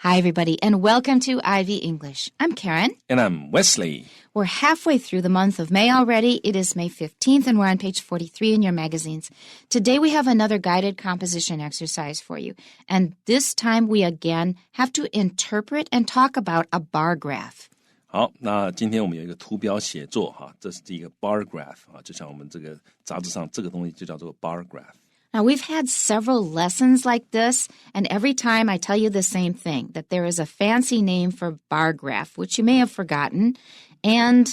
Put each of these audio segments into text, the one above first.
Hi, everybody, and welcome to Ivy English. I'm Karen. And I'm Wesley. We're halfway through the month of May already. It is May 15th, and we're on page 43 in your magazines. Today, we have another guided composition exercise for you. And this time, we again have to interpret and talk about a bar graph. 好，那今天我们有一个图表写作哈，这是一个 bar graph 啊，就像我们这个杂志上这个东西就叫做 bar graph。Now, we've had several lessons like this, and every time I tell you the same thing, that there is a fancy name for bar graph, which you may have forgotten, and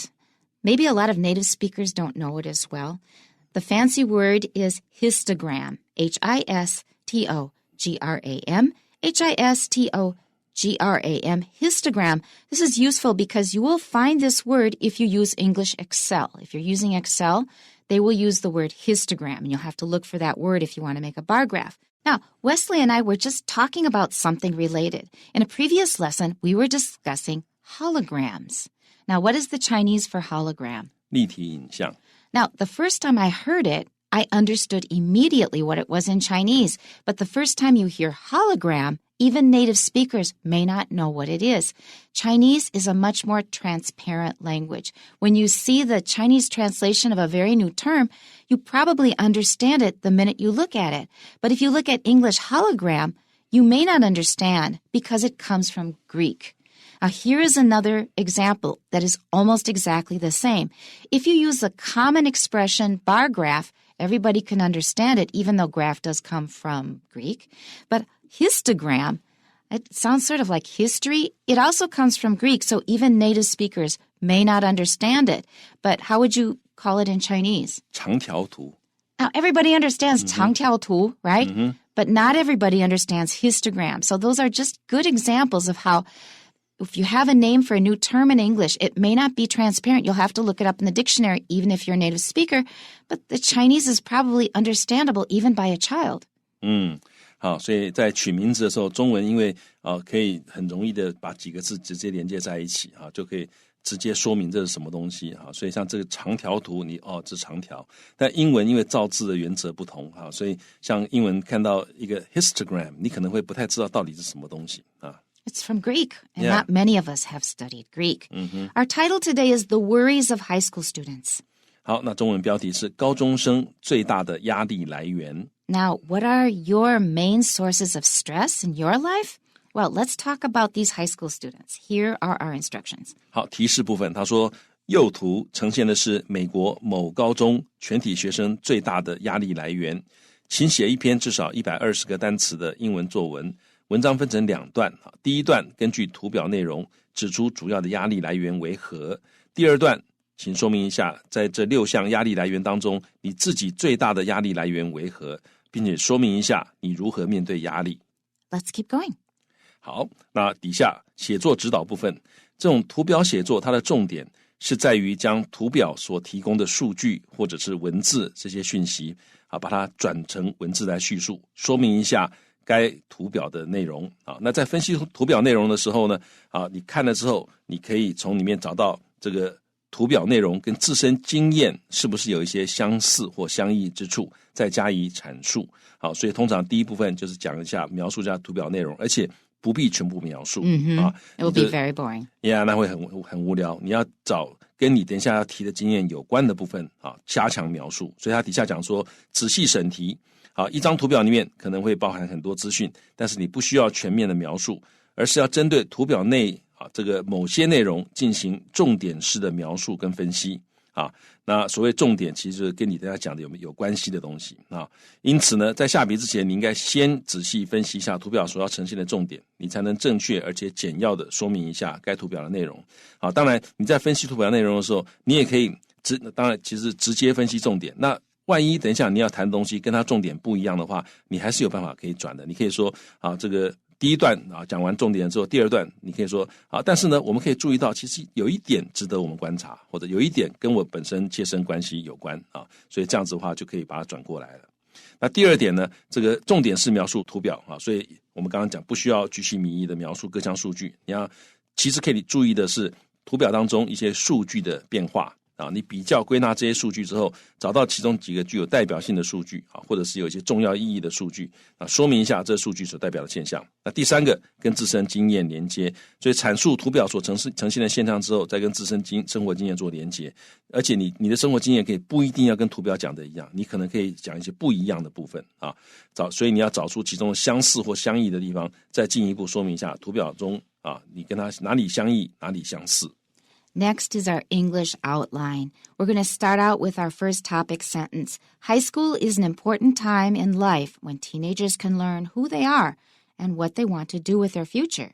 maybe a lot of native speakers don't know it as well. The fancy word is histogram, H-I-S-T-O-G-R-A-M, H-I-S-T-O-G-R-A-M, histogram. This is useful because you will find this word if you use English Excel. If you're using Excel, they will use the word histogram, and you'll have to look for that word if you want to make a bar graph. Now, Wesley and I were just talking about something related. In a previous lesson, we were discussing holograms. Now, what is the Chinese for hologram? 立体影像。 Now, the first time I heard it, I understood immediately what it was in Chinese. But the first time you hear hologram, even native speakers may not know what it is. Chinese is a much more transparent language. When you see the Chinese translation of a very new term, you probably understand it the minute you look at it. But if you look at English hologram, you may not understand because it comes from Greek. Now, here is another example that is almost exactly the same. If you use the common expression bar graph, everybody can understand it, even though graph does come from Greek. But histogram, it sounds sort of like history. It also comes from Greek, so even native speakers may not understand it. But how would you call it in Chinese? 长条图。 Now, everybody understands 长条图, right? But not everybody understands histogram. So those are just good examples of how if you have a name for a new term in English, it may not be transparent. You'll have to look it up in the dictionary, even if you're a native speaker. But the Chinese is probably understandable even by a child. 好，所以在取名字的时候，中文因为可以很容易的把几个字直接连接在一起啊，就可以直接说明这是什么东西啊。所以像这个长条图，这是长条。但英文因为造字的原则不同啊，所以像英文看到一个 histogram， 你可能会不太知道到底是什么东西啊。It's from Greek, and not many of us have studied Greek. Our title today is The Worries of High School Students. 好，那中文标题是高中生最大的压力来源。 Now, what are your main sources of stress in your life? Well, let's talk about these high school students. Here are our instructions. 好，提示部分，他说右图呈现的是美国某高中全体学生最大的压力来源，请写一篇至少120个单词的英文作文。文章分成2段，第一段根据图表内容指出主要的压力来源为何，第二段请说明一下在这6项压力来源当中你自己最大的压力来源为何，并且说明一下你如何面对压力。 Let's keep going. 好，那底下写作指导部分，这种图表写作它的重点是在于将图表所提供的数据或者是文字这些讯息把它转成文字来叙述，说明一下该图表的内容啊。那在分析图表内容的时候呢，你看了之后，你可以从里面找到这个图表内容跟自身经验是不是有一些相似或相异之处，再加以阐述。好，所以通常第一部分就是讲一下描述一下图表内容，而且不必全部描述。It will be very boring. Yeah， 那会很无聊。你要找跟你等一下要提的经验有关的部分加强描述。所以他底下讲说仔细审题。好，一张图表里面可能会包含很多资讯，但是你不需要全面的描述，而是要针对图表内这个某些内容进行重点式的描述跟分析那所谓重点其实跟你等一下讲的有关系的东西因此呢，在下笔之前，你应该先仔细分析一下图表所要呈现的重点，你才能正确而且简要的说明一下该图表的内容。当然你在分析图表内容的时候，你也可以当然其实直接分析重点，那万一等一下你要谈的东西跟它重点不一样的话，你还是有办法可以转的。你可以说这个第一段讲完重点之后，第二段你可以说但是呢，我们可以注意到其实有一点值得我们观察，或者有一点跟我本身切身关系有关所以这样子的话就可以把它转过来了。那第二点呢，这个重点是描述图表所以我们刚刚讲不需要巨细靡遗的描述各项数据，你要其实可以注意的是图表当中一些数据的变化你比较归纳这些数据之后，找到其中几个具有代表性的数据或者是有一些重要意义的数据说明一下这数据所代表的现象。那第三个跟自身经验连接，所以阐述图表所呈现的现象之后，再跟自身生活经验做连接，而且你的生活经验可以不一定要跟图表讲的一样，你可能可以讲一些不一样的部分所以你要找出其中相似或相异的地方，再进一步说明一下图表中你跟它哪里相异哪里相似。Next is our English outline. We're going to start out with our first topic sentence. High school is an important time in life when teenagers can learn who they are and what they want to do with their future.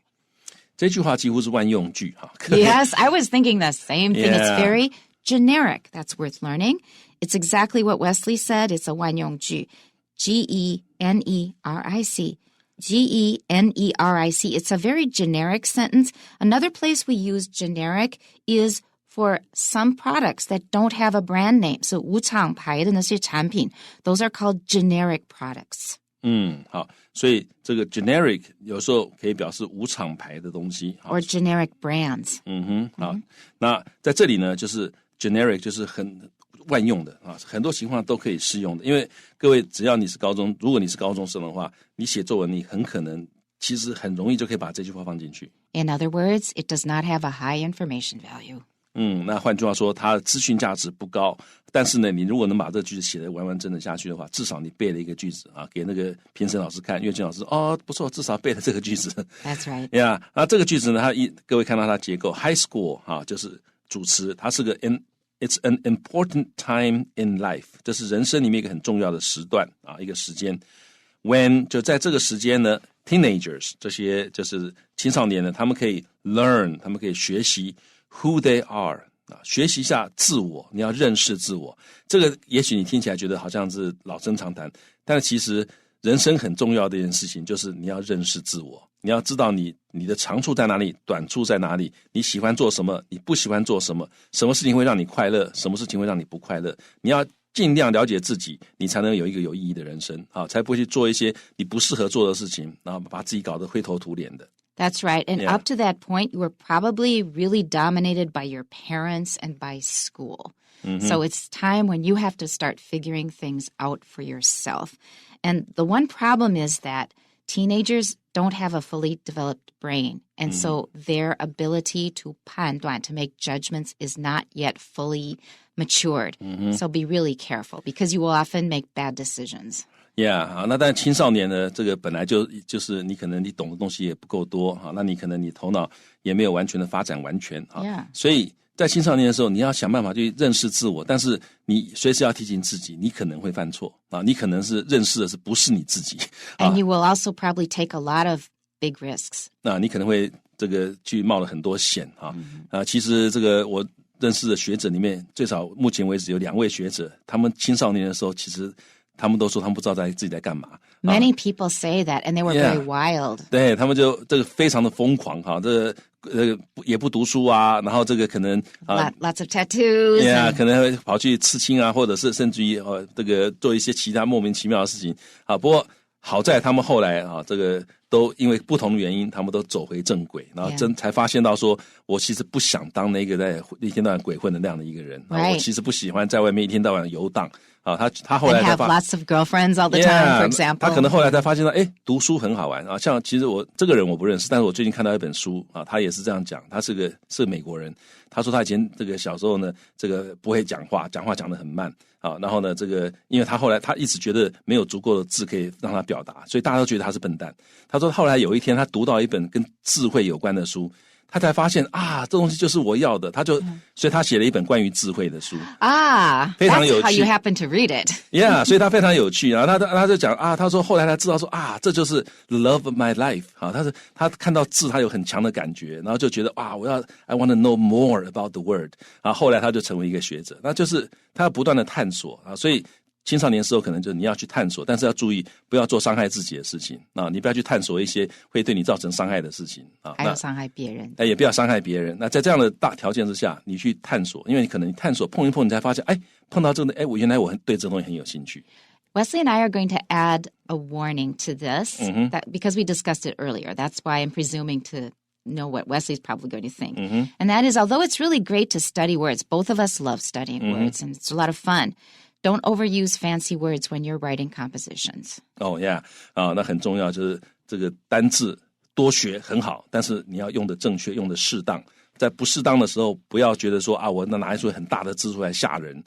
这句话几乎是万用句Yes, I was thinking the same thing. Yeah. It's very generic. That's worth learning. It's exactly what Wesley said. It's a 万用句. G-E-N-E-R-I-C. G-E-N-E-R-I-C. It's a very generic sentence. Another place we use generic is for some products that don't have a brand name. So 无厂牌的那些产品, those are called generic products. 好，所以这个 generic 有时候可以表示无厂牌的东西 Or generic brands. 好，那在这里呢，就是 generic 就是很万用的很多情况都可以适用的。因为各位只要你是如果你是高中生的话，你写作文你很可能其实很容易就可以把这句话放进去。In other words, it does not have a high information value. 那换句话说，它的资讯价值不高，但是呢，你如果能把这个句子写得完完整整下去的话，至少你背了一个句子给那个评审老师看，阅卷老师不错，至少背了这个句子。That's right. Yeah， 那这个句子呢，各位看到它结构 ，high school 就是主词，它是个 It's an important time in life， 这是人生里面一个很重要的时段一个时间。When 就在这个时间呢 ，teenagers 这些就是青少年呢，他们可以 learn， 他们可以学习 who they are， 学习一下自我，你要认识自我。这个也许你听起来觉得好像是老生常谈，但是其实人生很重要的一件事情就是你要认识自我。你要知道你的长处在哪里，短处在哪里，你喜欢做什么，你不喜欢做什么，什么事情会让你快乐，什么事情会让你不快乐，你要尽量了解自己，你才能有一个有意义的人生才不会去做一些你不适合做的事情，然后把自己搞得灰头土脸的。That's right. And up to that point, you were probably really dominated by your parents and by school. So it's time when you have to start figuring things out for yourself. And the one problem is that teenagers don't have a fully developed brain. And so their ability to 判断, to make judgments, is not yet fully matured. So be really careful because you will often make bad decisions. Yeah， 那但青少年呢，这个本来就是你可能你懂的东西也不够多那你可能你头脑也没有完全的发展完全所以在青少年的时候，你要想办法去认识自我，但是你随时要提醒自己，你可能会犯错你可能是认识的是不是你自己And you will also probably take a lot of big risks. 那你可能会这个去冒了很多险其实这个我认识的学者里面，最少目前为止有2位学者，他们青少年的时候，其实他们都说他们不知道自己在干嘛。Many people say that, and they were very wild. 对，他们就这个非常的疯狂这个也不读书然后这个可能lots of tattoos. 可能会跑去刺青或者是甚至于这个做一些其他莫名其妙的事情不过好在他们后来这个都因为不同的原因，他们都走回正轨，然后才发现到说，我其实不想当那个在一天到晚鬼混的那样的一个人我其实不喜欢在外面一天到晚游荡他后来才 have lots of girlfriends all the time, for example. 他可能后来才发现到读书很好玩像其实我这个人我不认识，但是我最近看到一本书他也是这样讲，他是美国人，他说他以前这个小时候呢，这个不会讲话讲得很慢然后呢这个因为他后来他一直觉得没有足够的字可以让他表达，所以大家都觉得他是笨蛋。他说后来有一天他读到一本跟智慧有关的书，他才发现这东西就是我要的，所以他写了一本关于智慧的书非常有趣。That's how you happen to read it. Yeah， 所以他非常有趣然后他就讲他说后来他知道说这就是 love of my life 他看到字他有很强的感觉，然后就觉得I want to know more about the word 然后后来他就成为一个学者，那就是他要不断的探索所以青少年时候可能就是你要去探索，但是要注意不要做伤害自己的事情你不要去探索一些会对你造成伤害的事情还有伤害别人也不要伤害别人。那在这样的大条件之下，你去探索，因为你可能探索碰一碰，你才发现碰到这个原来我对这个东西很有兴趣。Wesley and I are going to add a warning to this that because we discussed it earlier. That's why I'm presuming to know what Wesley's probably going to think. And that is, although it's really great to study words, both of us love studying words, and it's a lot of fun. Don't overuse fancy words when you're writing compositions. Oh, yeah. 那很重要，就是这个单字多学很好，但是你要用的正确，用的适当。在不适当的时候，不要觉得说我拿一出很大的字出来吓人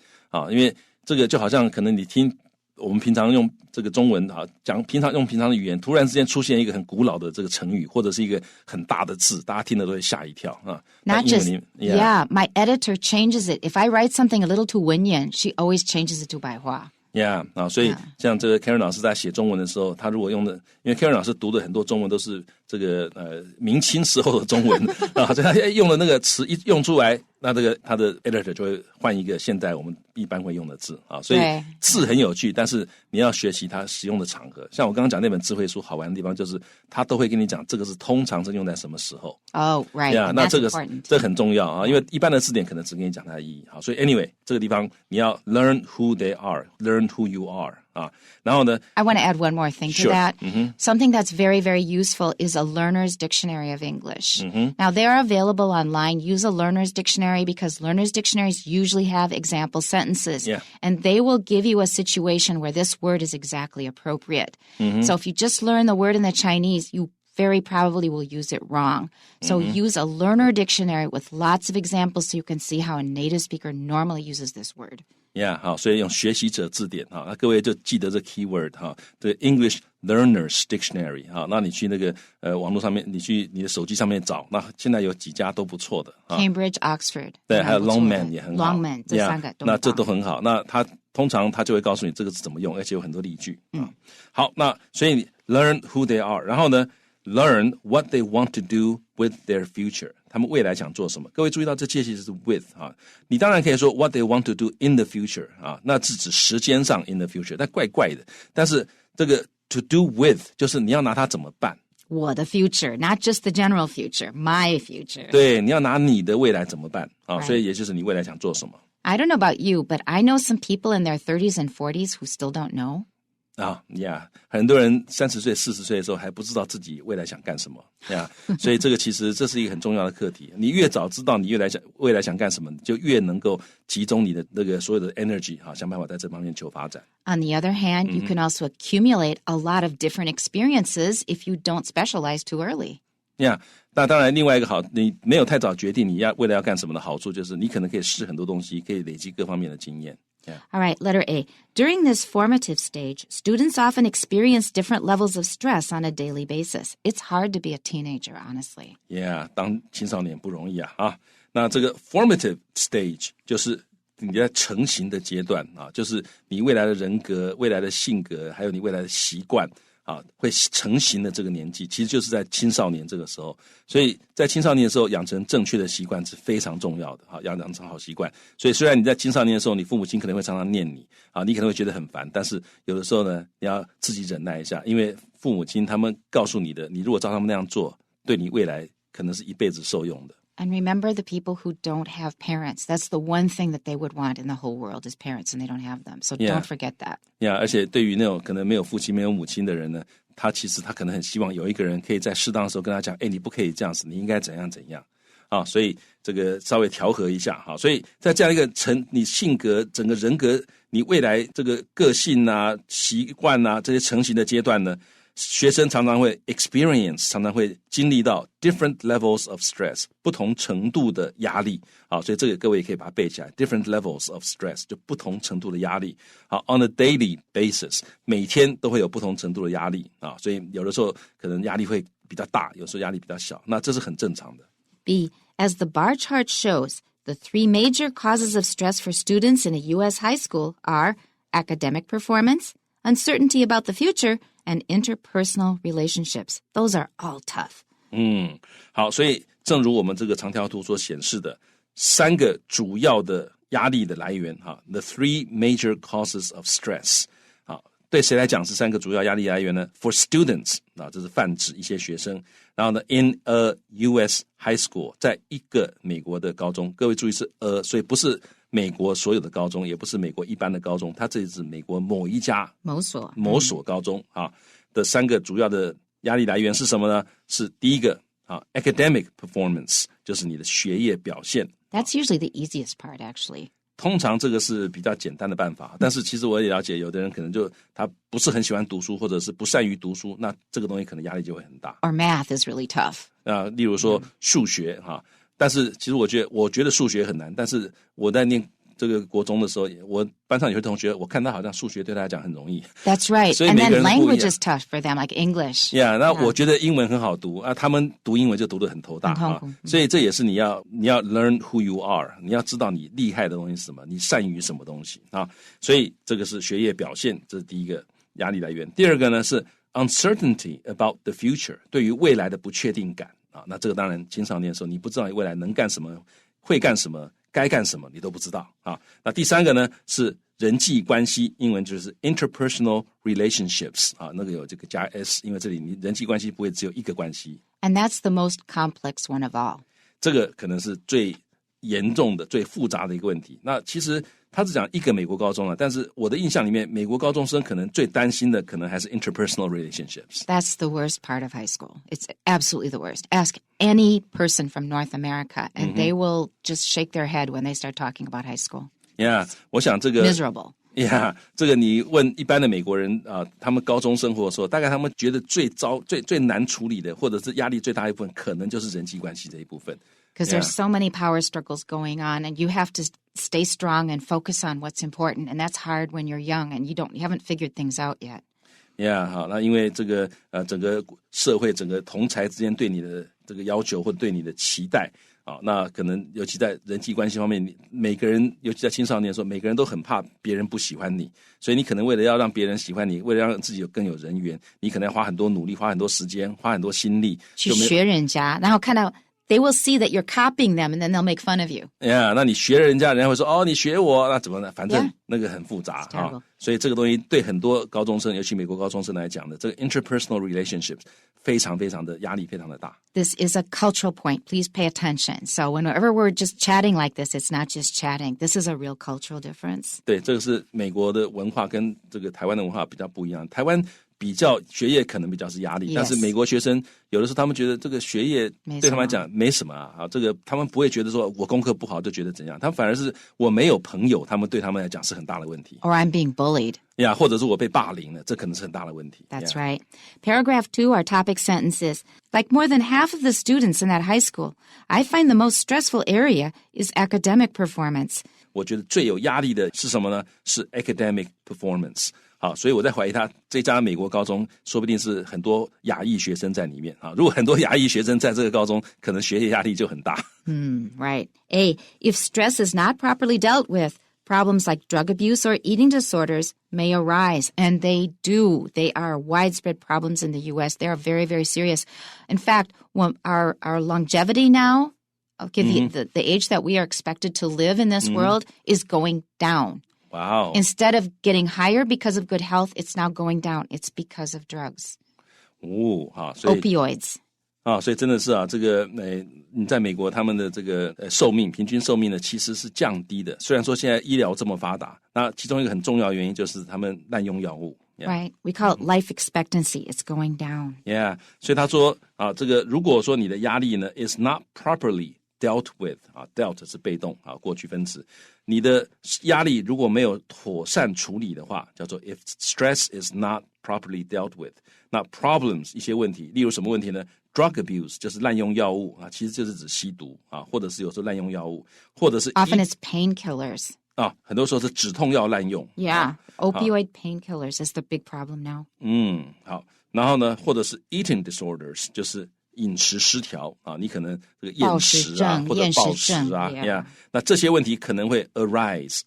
因为这个就好像可能你听我们平常用这个中文讲平常的语言，突然之间出现一个很古老的这个成语，或者是一个很大的字，大家听了都会吓一跳Not just, my editor changes it. If I write something a little too Wenyan, she always changes it to 白话。Yeah 所以像这个 Karen 老师在写中文的时候，他如果用的，因为 Karen 老师读的很多中文都是这个明清时候的中文所以他用的那个词一用出来，那这个他的 editor 就会换一个现在我们一般会用的字所以字很有趣，但是你要学习它使用的场合。像我刚刚讲那本智慧书好玩的地方，就是他都会跟你讲这个是通常是用在什么时候。Oh, right. Yeah, 那这很重要因为一般的字典可能只跟你讲它的意义所以 anyway 这个地方你要 learn who they are, learn who you are然后呢 I want to add one more thing to that. Something that's very, very useful is a learner's dictionary of English. Now, they're available online. Use a learner's dictionary because learner's dictionaries usually have example sentences. And they will give you a situation where this word is exactly appropriate. So if you just learn the word in the Chinese, you very probably will use it wrong. So use a learner dictionary with lots of examples so you can see how a native speaker normally uses this word.Yeah, 好，所以用学习者字典那各位就记得这 keyword 这 English Learners Dictionary 那你去那个网络上面，你去你的手机上面找，那现在有几家都不错的Cambridge, Oxford， 对，还有 Longman 也很好 ，Longman 这三个都那这都很好。那通常他就会告诉你这个是怎么用，而且有很多例句好，那所以 learn who they are， 然后呢 learn what they want to do with their future。他们未来想做什么？各位注意到这其实是 with 你当然可以说 what they want to do in the future 那是指时间上 in the future， 但怪怪的。但是这个 to do with 就是你要拿它怎么办？我的 future, not just the general future, my future. 对，你要拿你的未来怎么办所以也就是你未来想做什么。I don't know about you, but I know some people in their 30s and 40s who still don't know.Yeah, 很多人30岁、40岁的时候还不知道自己未来想干什么所以这个其实这是一个很重要的课题。你越早知道你未来想干什么，你就越能够集中你的那个所有的 energy 想办法在这方面求发展。On the other hand, you can also accumulate a lot of different experiences if you don't specialize too early. Yeah, 那当然另外一个好，你没有太早决定你未来要干什么的好处，就是你可能可以试很多东西，可以累积各方面的经验。All right, letter A. During this formative stage, students often experience different levels of stress on a daily basis. It's hard to be a teenager, honestly. Yeah, 当青少年不容易那这个 formative stage 就是你在成型的阶段就是你未来的人格、未来的性格，还有你未来的习惯会成型的这个年纪，其实就是在青少年这个时候。所以在青少年的时候养成正确的习惯是非常重要的养成好习惯。所以虽然你在青少年的时候，你父母亲可能会常常念你你可能会觉得很烦，但是有的时候呢，你要自己忍耐一下，因为父母亲他们告诉你的，你如果照他们那样做，对你未来可能是一辈子受用的。And remember the people who don't have parents. That's the one thing that they would want in the whole world is parents, and they don't have them. So don't forget that. Yeah, 而且对于那种可能没有父亲、没有母亲的人呢，他可能很希望有一个人可以在适当的时候跟他讲，你不可以这样子，你应该怎样怎样所以这个稍微调和一下所以在这样一个你性格整个人格，你未来这个个性习惯这些成型的阶段呢，学生常常会 experience， 常常会经历到 different levels of stress， 不同程度的压力所以这个各位也可以把它背起来， different levels of stress 就不同程度的压力on a daily basis， 每天都会有不同程度的压力所以有的时候可能压力会比较大，有时候压力比较小，那这是很正常的。 B. As the bar chart shows, the three major causes of stress for students in a U.S. high school are academic performance, uncertainty about the future, and interpersonal relationships. Those are all tough. 好，所以正如我们这个长条图所显示的，3个主要的压力的来源the three major causes of stress 对谁来讲是3个主要压力来源呢？ For students 这是泛指一些学生，然后呢 in a U.S. high school 在一个美国的高中，各位注意是所以不是美国所有的高中，也不是美国一般的高中，它这里是美国某一家某所高中的3个主要的压力来源是什么呢？是第一个 academic performance 就是你的学业表现。That's usually the easiest part, actually. 通常这个是比较简单的办法，但是其实我也了解，有的人可能就他不是很喜欢读书，或者是不善于读书，那这个东西可能压力就会很大。Or math is really tough. 例如说数学但是其实我觉得数学很难，但是我在念这个国中的时候，我班上有些同学，我看他好像数学对他来讲很容易。That's right. 所以 And 每个 then 人都不一样。 language is tough for them, like English. Yeah, 那我觉得英文很好读他们读英文就读得很头大很痛苦所以这也是你要 learn who you are， 你要知道你厉害的东西是什么，你善于什么东西所以这个是学业表现，这是第一个压力来源。第二个呢是 uncertainty about the future， 对于未来的不确定感那这个当然青少年的时候，你不知道你未来能干什么，会干什么，该干什么你都不知道那第三个呢是人际关系，英文就是 interpersonal relationships 那个有这个加 s， 因为这里你人际关系不会只有一个关系。And that's the most complex one of all. 这个可能是最严重的、最复杂的一个问题。那其实他是讲一个美国高中但是我的印象里面，美国高中生可能最担心的可能还是 interpersonal relationships. That's the worst part of high school. It's absolutely the worst. Ask any person from North America, and they will just shake their head when they start talking about high school. Yeah, 我想这个 Miserable. Yeah, 这个你问一般的美国人他们高中生活的时候，大概他们觉得最难处理的，或者是压力最大的一部分，可能就是人际关系这一部分。Because there's so many power struggles going on, and you have to stay strong and focus on what's important, and that's hard when you're young and you haven't figured things out yet. Yeah, 好，那因为这个整个社会、整个同侪之间对你的这个要求或者对你的期待那可能尤其在人际关系方面，每个人尤其在青少年的时候，每个人都很怕别人不喜欢你，所以你可能为了要让别人喜欢你，为了让自己更有人缘，你可能要花很多努力，花很多时间，花很多心力去学人家，然后看到they will see that you're copying them, and then they'll make fun of you. Yeah, 那你学了人家，人家会说你学我，那怎么呢？反正那个很复杂所以这个东西对很多高中生，尤其美国高中生来讲的，这个 interpersonal relationships 非常非常的压力非常的大。This is a cultural point. Please pay attention. So whenever we're just chatting like this, it's not just chatting. This is a real cultural difference. 对，这个是美国的文化跟这个台湾的文化比较不一样。台湾比较学业可能比较是压力，但是美国学生有的时候他们觉得这个学业对他们来讲没什么这个他们不会觉得说我功课不好就觉得怎样，他们反而是我没有朋友，他们对他们来讲是很大的问题。Or I'm being bullied. 或者是我被霸凌了，这可能是很大的问题。That's right. Paragraph 2, our topic sentence is, like more than half of the students in that high school, I find the most stressful area is academic performance. 我觉得最有压力的是什么呢？是 academic performance。好，所以我在怀疑他这家美国高中说不定是很多亚裔学生在里面如果很多亚裔学生在这个高中，可能学业压力就很大。Right. A, if stress is not properly dealt with, problems like drug abuse or eating disorders may arise, and they do. They are widespread problems in the U.S. They are very, very serious. In fact, our longevity now, the age that we are expected to live in this world is going down. Wow. Instead of getting higher because of good health, it's now going down. It's because of drugs. 好，所以 Opioids. 所以真的是这个你在美国他们的这个寿命平均寿命呢其实是降低的，虽然说现在医疗这么发达，那其中一个很重要的原因就是他们滥用药物。Right. We call it life expectancy. It's going down. Yeah. 所以他说这个如果说你的压力呢 is not properly dealt with dealt 是被动过去分词，你的压力如果没有妥善处理的话，叫做 if stress is not properly dealt with。那 problems 一些问题，例如什么问题呢？ Drug abuse 就是滥用药物其实就是指吸毒或者是有时候滥用药物，或者是 often it's painkillers。很多时候是止痛药滥用。Yeah, opioid painkillers is the big problem now. 好，然后呢，或者是 eating disorders 就是饮食失调你可能这个厌食或者暴食那这些问题可能会 arise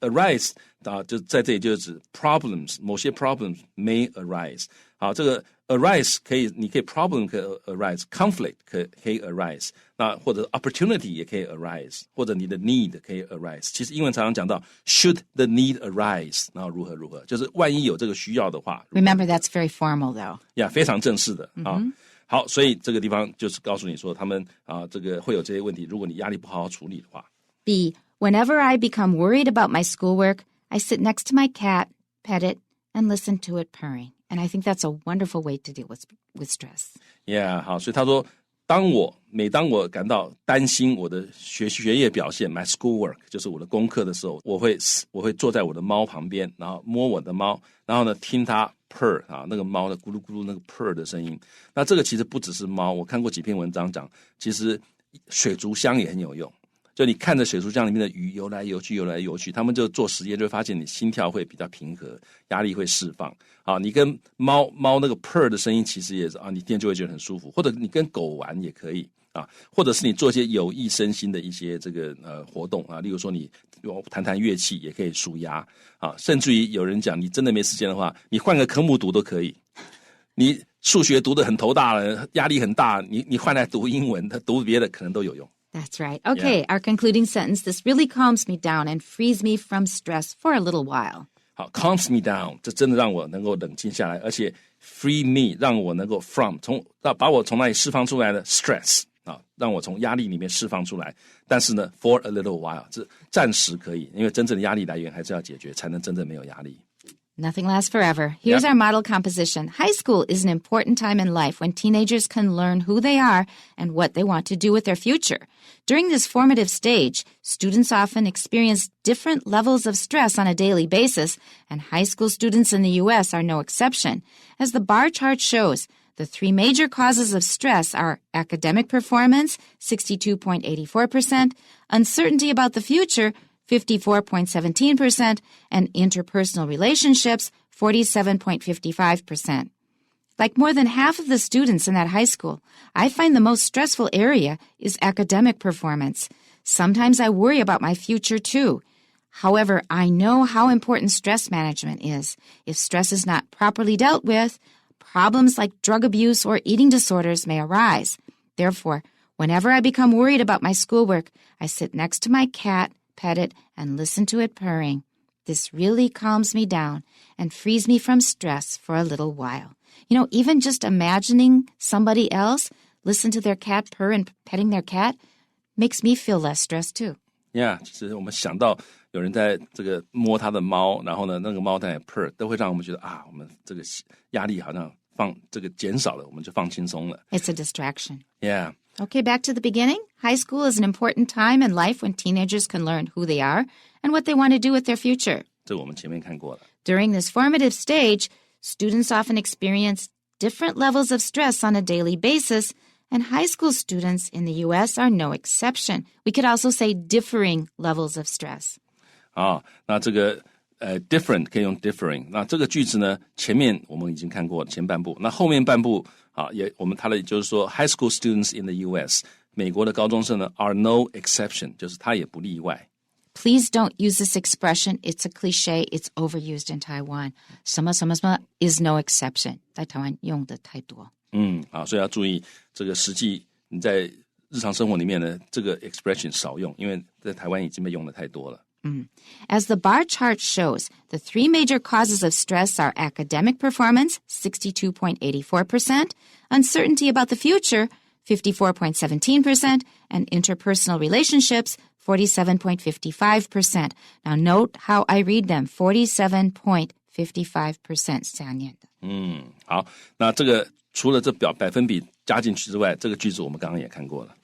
就在这里就是指 problems， 某些 problems may arise。好，这个 arise 你可以 problem 可以 arise， conflict 可以 arise， 那或者 opportunity 也可以 arise， 或者你的 need 可以 arise。其实英文常常讲到 should the need arise， 然后如何如何，就是万一有这个需要的话。Remember that's very formal though. 非常正式的好，所以这个地方就是告诉你说他们这个会有这些问题，如果你压力不好好处理的话。B, whenever I become worried about my schoolwork, I sit next to my cat, pet it, and listen to it purring. And I think that's a wonderful way to deal with stress. Yeah, 好，所以他说每当我感到担心我的学业表现 my schoolwork 就是我的功课的时候，我会坐在我的猫旁边，然后摸我的猫，然后呢听它 purr 啊，那个猫的咕噜咕噜那个 purr 的声音。那这个其实不只是猫，我看过几篇文章讲，其实水族箱也很有用。就你看着水族箱里面的鱼游来游去，他们就做实验就会发现你心跳会比较平和，压力会释放。啊，你跟猫那个 purr 的声音其实也是啊，你听见就会觉得很舒服。或者你跟狗玩也可以啊，或者是你做一些有益身心的一些这个活动啊，例如说你弹乐器也可以舒压啊，甚至于有人讲你真的没时间的话，你换个科目读都可以。你数学读得很头大了，压力很大，你换来读英文，读别的可能都有用。That's right. Okay, Our concluding sentence. This really calms me down and frees me from stress for a little while. 好 calms me down 这真的让我能够冷静下来，而且 free me 让我能够把我从那里释放出来的 stress 啊，让我从压力里面释放出来。但是呢 for a little while 这暂时可以，因为真正的压力来源还是要解决，才能真正没有压力。Nothing lasts forever. Here's our model composition. High school is an important time in life when teenagers can learn who they are and what they want to do with their future. During this formative stage, students often experience different levels of stress on a daily basis, and high school students in the U.S. are no exception. As the bar chart shows, the three major causes of stress are academic performance, 62.84%, uncertainty about the future, 54.17%, and interpersonal relationships, 47.55%. Like more than half of the students in that high school, I find the most stressful area is academic performance. Sometimes I worry about my future too. However, I know how important stress management is. If stress is not properly dealt with, problems like drug abuse or eating disorders may arise. Therefore, whenever I become worried about my schoolwork, I sit next to my cat, pet it, and listen to it purring. This really calms me down and frees me from stress for a little while. You know, even just imagining somebody else listen to their cat purr and petting their cat makes me feel less stressed too. Yeah, 其实我们想到有人在这个摸他的猫，然后呢，那个猫在 purr， 都会让我们觉得啊，我们这个压力好像减少了，我们就放轻松了。It's a distraction. Yeah. Okay, back to the beginning. High school is an important time in life when teenagers can learn who they are and what they want to do with their future. 这个我们前面看过了。During this formative stage, students often experience different levels of stress on a daily basis, and high school students in the U.S. are no exception. We could also say differing levels of stress. 啊，那这个different 可以用 differing。那这个句子呢，前面我们已经看过前半部，那后面半部啊，它的就是说 high school students in the U.S. 美国的高中生呢 are no exception， 就是他也不例外。Please don't use this expression. It's a cliche. It's overused in Taiwan. 什么什么什么 is no exception. 在台湾用的太多。好，所以要注意这个实际你在日常生活里面呢，这个 expression 少用，因为在台湾已经被用的太多了。As the bar chart shows, the three major causes of stress are academic performance, 62.84%, uncertainty about the future, 54.17%, and interpersonal relationships, 47.55%. Now note how I read them, 47.55% 下念的。好，那这个除了这百分比加进去之外，这个句子我们刚刚也看过了。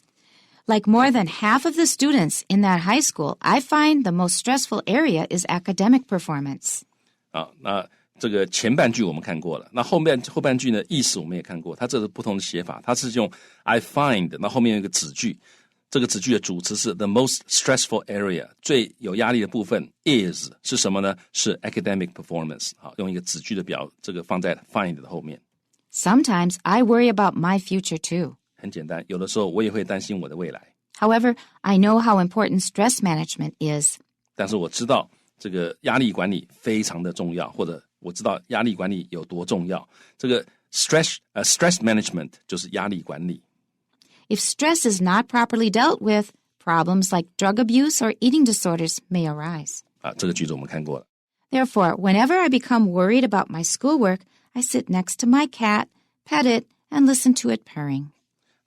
Like more than half of the students in that high school, I find the most stressful area is academic performance. 啊，那这个前半句我们看过了，那后半句呢，意思我们也看过，它这是不同的写法，它是用 I find， 那后面有一个子句，这个子句的主词是 the most stressful area， 最有压力的部分 is 是什么呢？是 academic performance， 好，用一个子句的这个放在 find 的后面。Sometimes I worry about my future too. 很简单，有的时候我也会担心我的未来。However, I know how important stress management is. 但是我知道这个压力管理非常的重要，或者我知道压力管理有多重要。这个 stress management 就是压力管理。If stress is not properly dealt with, problems like drug abuse or eating disorders may arise. 这个句子我们看过了。Therefore, whenever I become worried about my schoolwork, I sit next to my cat, pet it, and listen to it purring.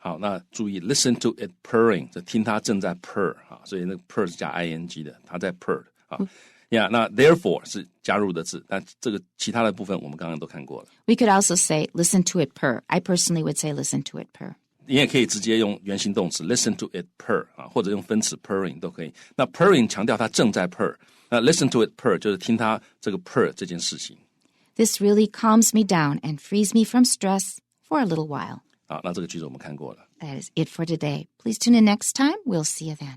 好，那注意 listen to it purring， 就听它正在 purr， 所以那个 purr 是加 ing 的，它在 purr。那 therefore 是加入的字，但这个其他的部分我们刚刚都看过了。We could also say listen to it purr. I personally would say listen to it purr. 你也可以直接用原形动词 listen to it purr 啊，或者用分词 purring 都可以。那 purring 强调它正在 purr， 那 listen to it purr 就是听它这个 purr 这件事情。This really calms me down and frees me from stress for a little while. 好，那这个句子我们看过了。That is it for today. Please tune in next time. We'll see you then.